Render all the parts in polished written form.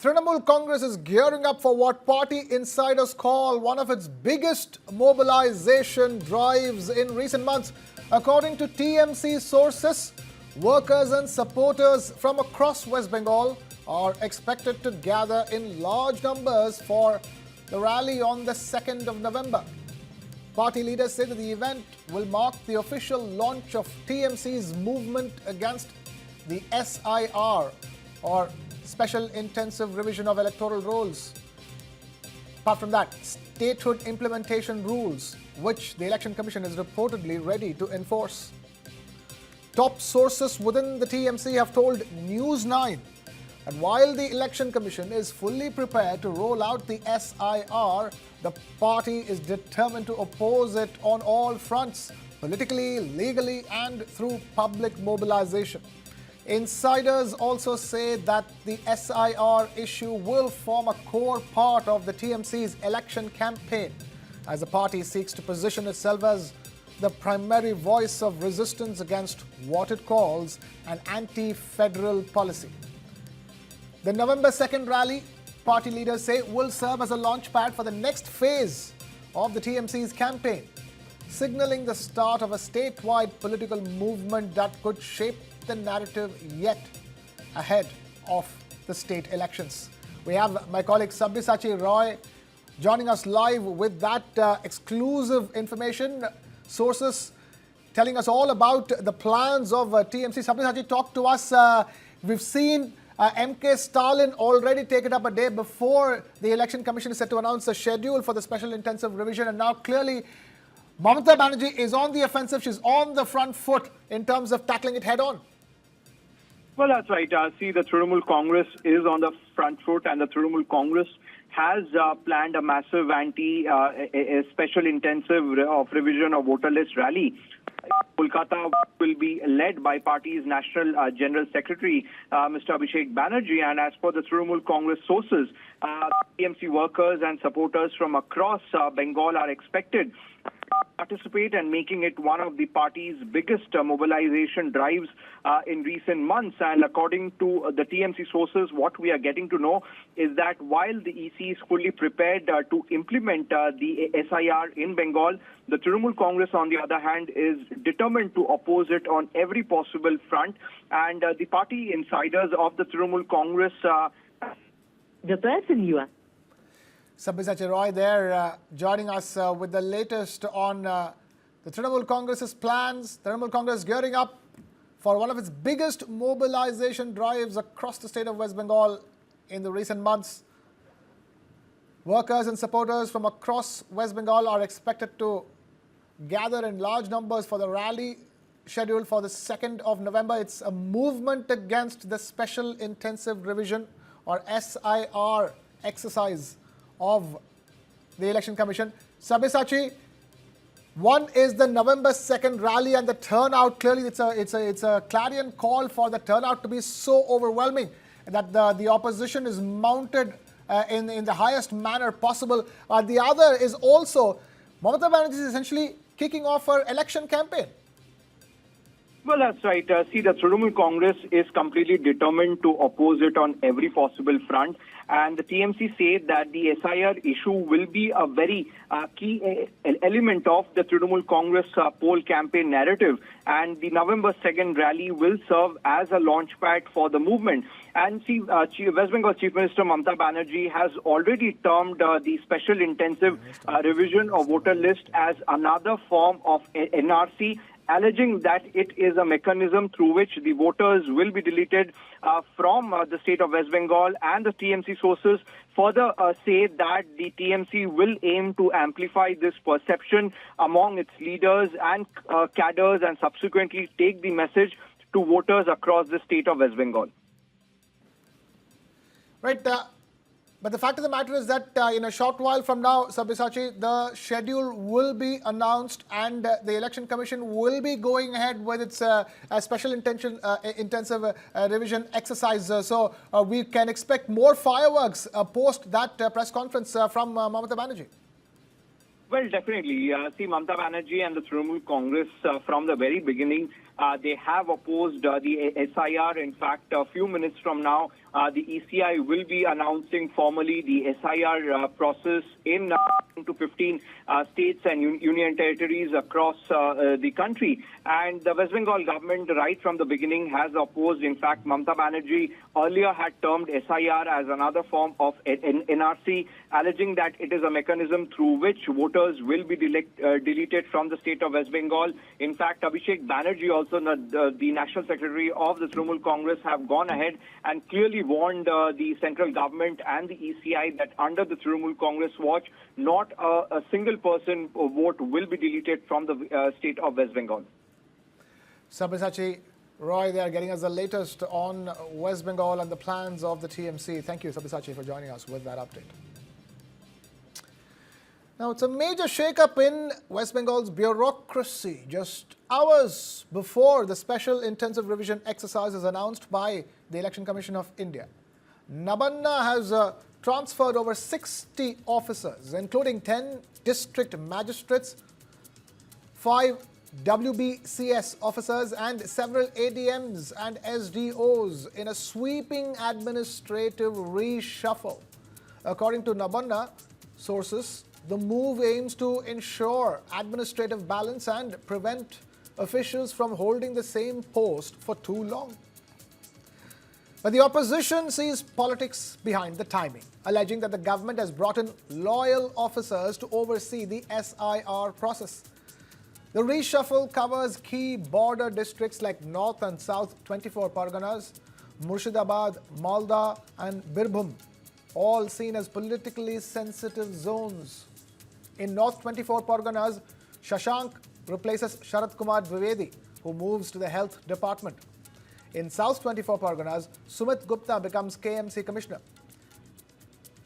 Trinamool Congress is gearing up for what party insiders call one of its biggest mobilization drives in recent months. According to TMC sources, workers and supporters from across West Bengal are expected to gather in large numbers for the rally on the 2nd of November. Party leaders say that the event will mark the official launch of TMC's movement against the SIR, or Special Intensive Revision of Electoral Rolls. Apart from that, statehood implementation rules, which the Election Commission is reportedly ready to enforce. Top sources within the TMC have told News9 that while the Election Commission is fully prepared to roll out the SIR, the party is determined to oppose it on all fronts, politically, legally, and through public mobilization. Insiders also say that the SIR issue will form a core part of the TMC's election campaign as the party seeks to position itself as the primary voice of resistance against what it calls an anti-federal policy. The November 2nd rally, party leaders say, will serve as a launchpad for the next phase of the TMC's campaign, signaling the start of a statewide political movement that could shape the narrative yet ahead of the state elections. We have my colleague Sabyasachi Roy joining us live with that exclusive information. Sources telling us all about the plans of TMC. Sabyasachi, talk to us. We've seen MK Stalin already take it up a day before the Election Commission is set to announce a schedule for the special intensive revision, and now clearly Mamata Banerjee is on the offensive. She's on the front foot in terms of tackling it head on. Well, that's right. See, the Trinamool Congress is on the front foot, and the Trinamool Congress has planned a massive a special intensive revision of voter list rally. Kolkata will be led by party's National General Secretary, Mr. Abhishek Banerjee, and as per the Trinamool Congress sources, TMC workers and supporters from across Bengal are expected to participate, and making it one of the party's biggest mobilization drives in recent months. And according to the TMC sources, what we are getting to know is that while the EC is fully prepared to implement the SIR in Bengal, the Trinamool Congress, on the other hand, is determined to oppose it on every possible front. And the party insiders of the Trinamool Congress... The person you are... Sabyasachi Roy there joining us with the latest on the Trinamool Congress's plans. Trinamool Congress gearing up for one of its biggest mobilization drives across the state of West Bengal in the recent months. Workers and supporters from across West Bengal are expected to gather in large numbers for the rally scheduled for the 2nd of November. It's a movement against the Special Intensive Revision, or SIR, exercise of the Election Commission. Sabyasachi, one is the November 2nd rally, and the turnout, clearly it's a clarion call for the turnout to be so overwhelming that the opposition is mounted in the highest manner possible. The other is also Mamata Banerjee is essentially kicking off her election campaign. Well, that's right. See, the Trinamool Congress is completely determined to oppose it on every possible front. And the TMC said that the SIR issue will be a very key element of the Trinamool Congress poll campaign narrative. And the November 2nd rally will serve as a launchpad for the movement. And see, West Bengal Chief Minister Mamata Banerjee has already termed the special intensive revision of voter list as another form of NRC, alleging that it is a mechanism through which the voters will be deleted from the state of West Bengal. And the TMC sources further say that the TMC will aim to amplify this perception among its leaders and cadres, and subsequently take the message to voters across the state of West Bengal. Right. But the fact of the matter is that in a short while from now, Sabyasachi, the schedule will be announced, and the Election Commission will be going ahead with its special intensive revision exercise. So we can expect more fireworks post that press conference from Mamata Banerjee. Well, definitely. See, Mamata Banerjee and the Trinamool Congress from the very beginning, they have opposed the SIR. In fact, a few minutes from now, the ECI will be announcing formally the SIR process in to 15 states and union territories across the country. And the West Bengal government, right from the beginning, has opposed. In fact, Mamata Banerjee earlier had termed SIR as another form of NRC, alleging that it is a mechanism through which voters will be deleted from the state of West Bengal. In fact, Abhishek Banerjee, also the National Secretary of the Trinamool Congress, have gone ahead and clearly warned the central government and the ECI that under the Trinamool Congress watch, not a single person vote will be deleted from the state of West Bengal. Sabyasachi Roy, they are getting us the latest on West Bengal and the plans of the TMC. Thank you, Sabyasachi, for joining us with that update. Now, it's a major shake-up in West Bengal's bureaucracy. Just hours before the special intensive revision exercise is announced by the Election Commission of India, Nabanna has transferred over 60 officers, including 10 district magistrates, 5 WBCS officers and several ADMs and SDOs in a sweeping administrative reshuffle. According to Nabanna sources, the move aims to ensure administrative balance and prevent officials from holding the same post for too long. But the opposition sees politics behind the timing, alleging that the government has brought in loyal officers to oversee the SIR process. The reshuffle covers key border districts like North and South 24 Parganas, Murshidabad, Malda and Birbhum, all seen as politically sensitive zones. In North 24 Parganas, Shashank replaces Sharat Kumar Dwivedi, who moves to the Health Department. In South 24 Parganas, Sumit Gupta becomes KMC Commissioner.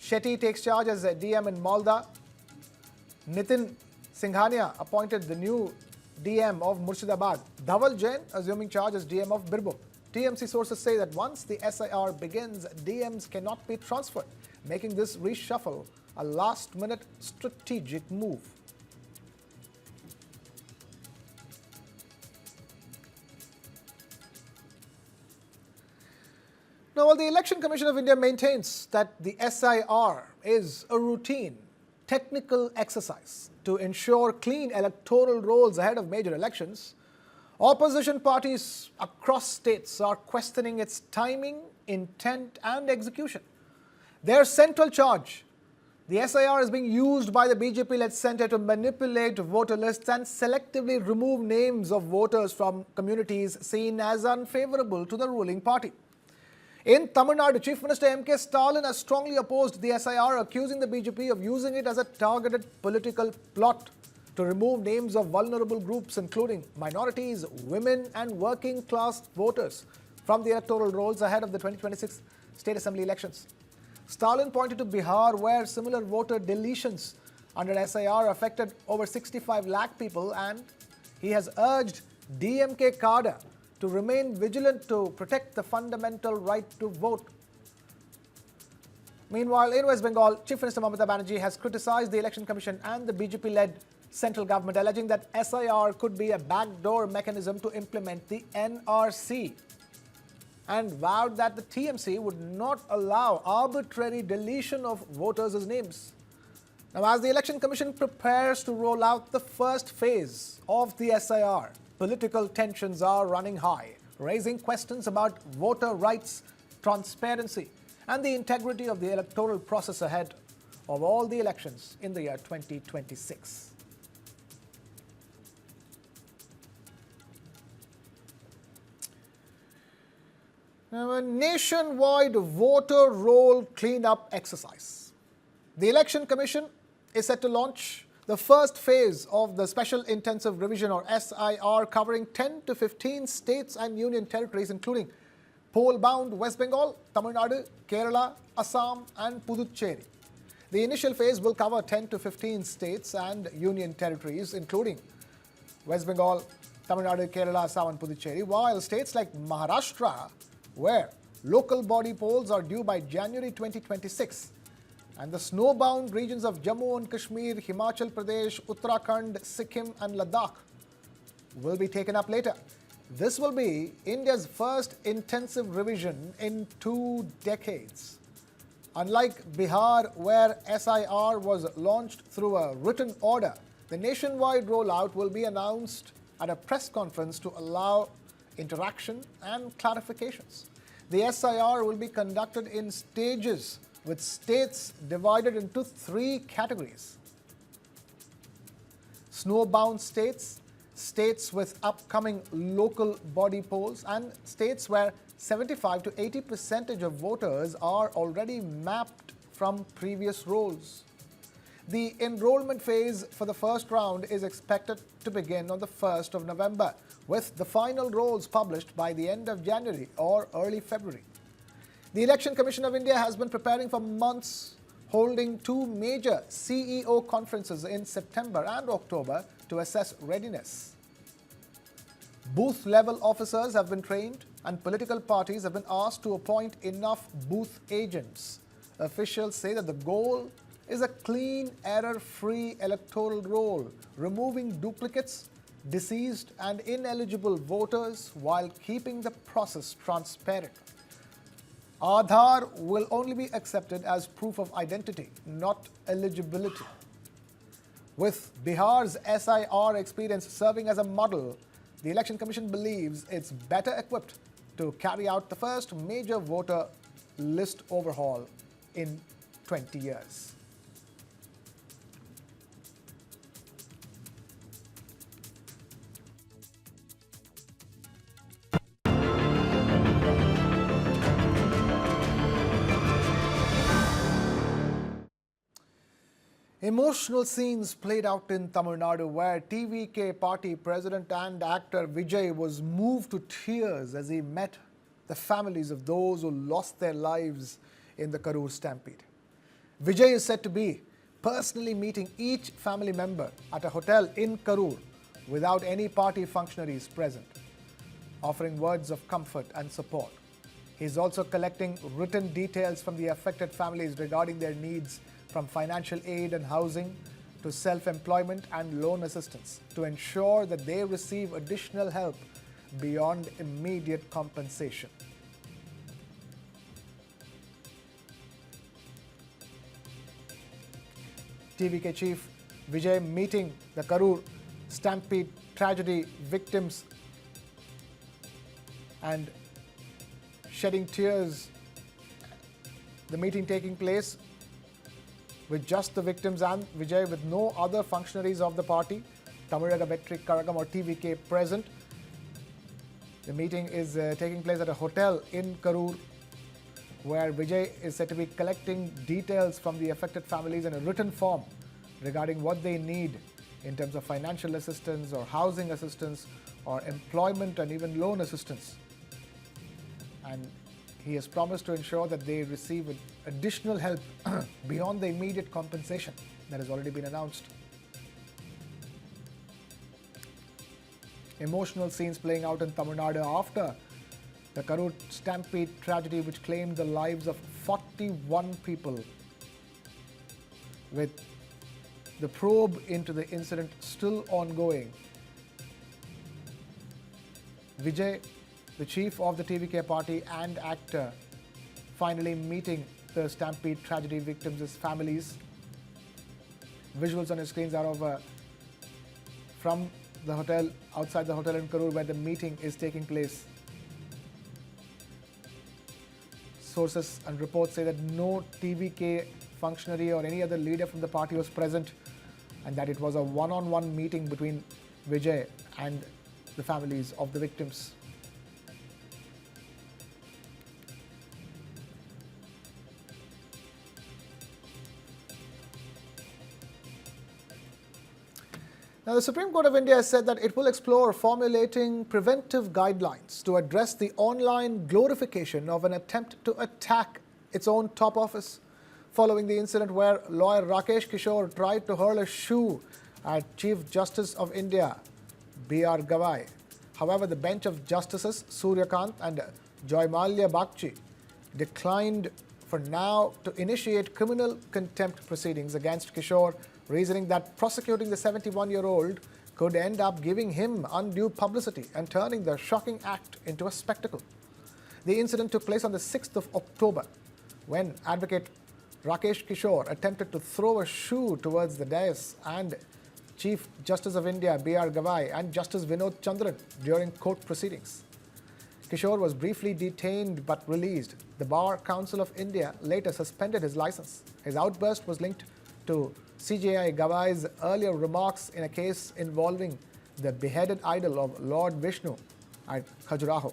Shetty takes charge as a DM in Malda. Nitin Singhania appointed the new DM of Murshidabad. Dhaval Jain assuming charge as DM of Birbhum. TMC sources say that once the SIR begins, DMs cannot be transferred, making this reshuffle a last-minute strategic move. Now, while the Election Commission of India maintains that the SIR is a routine, technical exercise to ensure clean electoral rolls ahead of major elections, opposition parties across states are questioning its timing, intent and execution. Their central charge: the SIR is being used by the BJP-led centre to manipulate voter lists and selectively remove names of voters from communities seen as unfavourable to the ruling party. In Tamil Nadu, Chief Minister M.K. Stalin has strongly opposed the SIR, accusing the BJP of using it as a targeted political plot to remove names of vulnerable groups, including minorities, women and working class voters, from the electoral rolls ahead of the 2026 State Assembly elections. Stalin pointed to Bihar, where similar voter deletions under SIR affected over 65 lakh people, and he has urged DMK cadre to remain vigilant to protect the fundamental right to vote. Meanwhile, in West Bengal, Chief Minister Mamata Banerjee has criticized the Election Commission and the BJP-led central government, alleging that SIR could be a backdoor mechanism to implement the NRC, and vowed that the TMC would not allow arbitrary deletion of voters' names. Now, as the Election Commission prepares to roll out the first phase of the SIR, political tensions are running high, raising questions about voter rights, transparency, and the integrity of the electoral process ahead of all the elections in the year 2026. Now, a nationwide voter roll cleanup exercise. The Election Commission is set to launch the first phase of the Special Intensive Revision, or SIR, covering 10 to 15 states and union territories, including poll-bound West Bengal, Tamil Nadu, Kerala, Assam and Puducherry. The initial phase will cover 10 to 15 states and union territories, including West Bengal, Tamil Nadu, Kerala, Assam and Puducherry, while states like Maharashtra, where local body polls are due by January 2026, and the snowbound regions of Jammu and Kashmir, Himachal Pradesh, Uttarakhand, Sikkim and Ladakh will be taken up later. This will be India's first intensive revision in 2 decades. Unlike Bihar, where SIR was launched through a written order, the nationwide rollout will be announced at a press conference to allow interaction and clarifications. The SIR will be conducted in stages, with states divided into 3 categories: snowbound states, states with upcoming local body polls, and states where 75 to 80% of voters are already mapped from previous rolls. The enrollment phase for the first round is expected to begin on the 1st of November, with the final rolls published by the end of January or early February. The Election Commission of India has been preparing for months, holding 2 major CEO conferences in September and October to assess readiness. Booth-level officers have been trained and political parties have been asked to appoint enough booth agents. Officials say that the goal is a clean, error-free electoral roll, removing duplicates, deceased and ineligible voters while keeping the process transparent. Aadhaar will only be accepted as proof of identity, not eligibility. With Bihar's SIR experience serving as a model, the Election Commission believes it's better equipped to carry out the first major voter list overhaul in 20 years. Emotional scenes played out in Tamil Nadu, where TVK party president and actor Vijay was moved to tears as he met the families of those who lost their lives in the Karur stampede. Vijay is said to be personally meeting each family member at a hotel in Karur without any party functionaries present, offering words of comfort and support. He is also collecting written details from the affected families regarding their needs, from financial aid and housing to self-employment and loan assistance, to ensure that they receive additional help beyond immediate compensation. TVK chief Vijay meeting the Karur stampede tragedy victims and shedding tears. The meeting taking place with just the victims and Vijay, with no other functionaries of the party, Tamil Vettri Karagam or TVK present. The meeting is taking place at a hotel in Karur, where Vijay is said to be collecting details from the affected families in a written form regarding what they need in terms of financial assistance or housing assistance or employment and even loan assistance. And he has promised to ensure that they receive additional help beyond the immediate compensation that has already been announced. Emotional scenes playing out in Tamil Nadu after the Karur stampede tragedy, which claimed the lives of 41 people, with the probe into the incident still ongoing. Vijay, the chief of the TVK party and actor, finally meeting the stampede tragedy victims' families. Visuals on your screens are of from the hotel, outside the hotel in Karur, where the meeting is taking place. Sources and reports say that no TVK functionary or any other leader from the party was present, and that it was a one-on-one meeting between Vijay and the families of the victims. Now, the Supreme Court of India has said that it will explore formulating preventive guidelines to address the online glorification of an attempt to attack its own top office, following the incident where lawyer Rakesh Kishore tried to hurl a shoe at Chief Justice of India, B.R. Gavai. However, the bench of Justices Suryakant and Joymalya Bagchi declined for now to initiate criminal contempt proceedings against Kishore, reasoning that prosecuting the 71-year-old could end up giving him undue publicity and turning the shocking act into a spectacle. The incident took place on the 6th of October when Advocate Rakesh Kishore attempted to throw a shoe towards the dais and Chief Justice of India B.R. Gavai and Justice Vinod Chandran during court proceedings. Kishore was briefly detained but released. The Bar Council of India later suspended his license. His outburst was linked to CJI Gavai's earlier remarks in a case involving the beheaded idol of Lord Vishnu at Khajuraho.